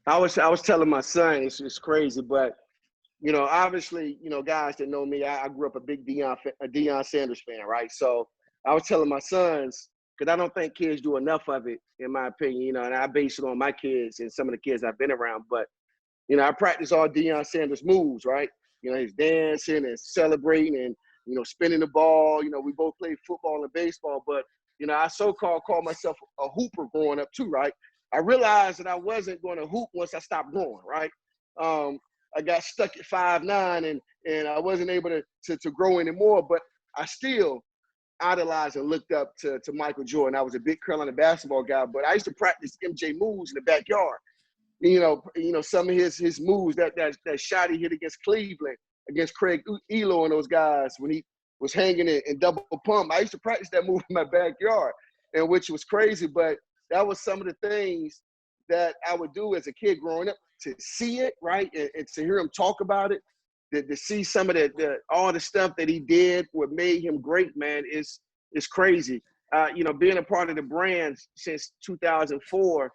I was telling my son, it's crazy, but obviously, guys that know me, I grew up a big Deion Sanders fan, right? So I was telling my sons, because I don't think kids do enough of it, in my opinion, and I base it on my kids and some of the kids I've been around. But I practice all Deion Sanders moves, right? His dancing and celebrating and spinning the ball. We both played football and baseball, but I call myself a hooper growing up too, right? I realized that I wasn't going to hoop once I stopped growing, right? I got stuck at 5'9", and I wasn't able to grow anymore, but I still idolized and looked up to Michael Jordan. I was a big Carolina basketball guy, but I used to practice MJ moves in the backyard. Some of his moves, that shot he hit against Cleveland, against Craig Elo and those guys when he was hanging in double pump. I used to practice that move in my backyard, and which was crazy, but that was some of the things that I would do as a kid growing up, to see it, right, and to hear him talk about it, to see some of all the stuff that he did, what made him great, man, is crazy. Being a part of the brand since 2004,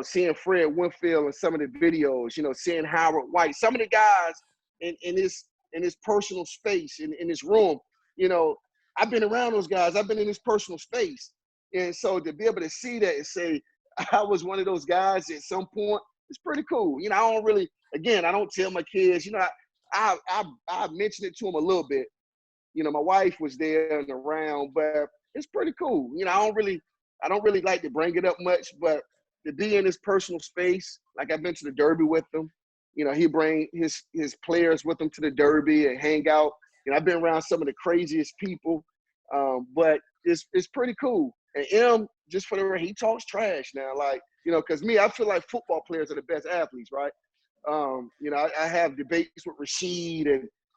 seeing Fred Winfield and some of the videos, seeing Howard White, some of the guys in his personal space, in his room, I've been around those guys. I've been in his personal space. And so to be able to see that and say, I was one of those guys at some point, it's pretty cool. I don't tell my kids, I mentioned it to them a little bit. My wife was there and around, but it's pretty cool. I don't really like to bring it up much, but to be in his personal space, like I've been to the Derby with him, he bring his players with him to the Derby and hang out. I've been around some of the craziest people, but it's pretty cool. And M, just for the record, he talks trash now, because me, I feel like football players are the best athletes, right? I have debates with Rashid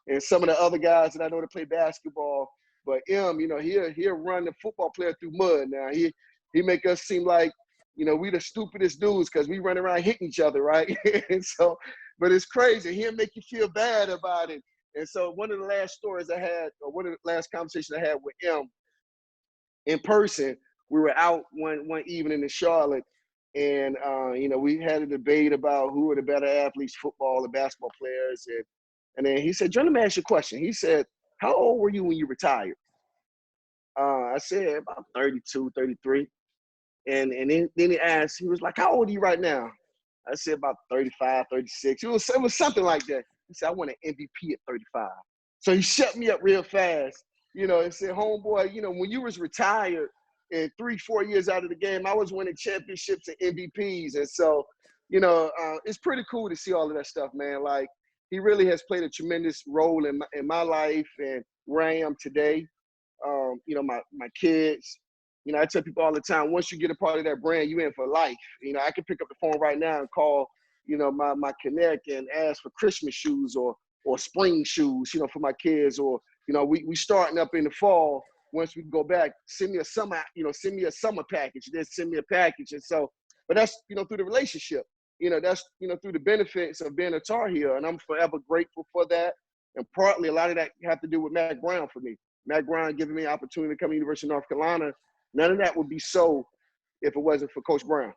and some of the other guys that I know that play basketball. But M, he'll run the football player through mud now. He make us seem like, we the stupidest dudes because we run around hitting each other, right? And so, but it's crazy. He'll make you feel bad about it. And so one of the last stories I had, or one of the last conversations I had with him in person, we were out one evening in Charlotte, and we had a debate about who were the better athletes, football and basketball players. And then he said, John, let me ask you a question. He said, how old were you when you retired? I said, about 32, 33. And then he asked, he was like, how old are you right now? I said, about 35, 36. It was something like that. He said, I want an MVP at 35. So he shut me up real fast, and said, homeboy, when you was retired and 3-4 years out of the game, I was winning championships and MVPs. And so, it's pretty cool to see all of that stuff, man. Like, he really has played a tremendous role in my life and where I am today. My kids. I tell people all the time, once you get a part of that brand, you're in for life. I can pick up the phone right now and call, my Connect and ask for Christmas shoes or spring shoes, for my kids. Or, we starting up in the fall. Once we go back, send me a summer package. Then send me a package. And so, but that's, through the relationship. That's, through the benefits of being a Tar Heel. And I'm forever grateful for that. And partly a lot of that have to do with Matt Brown for me. Matt Brown giving me an opportunity to come to the University of North Carolina. None of that would be so if it wasn't for Coach Brown.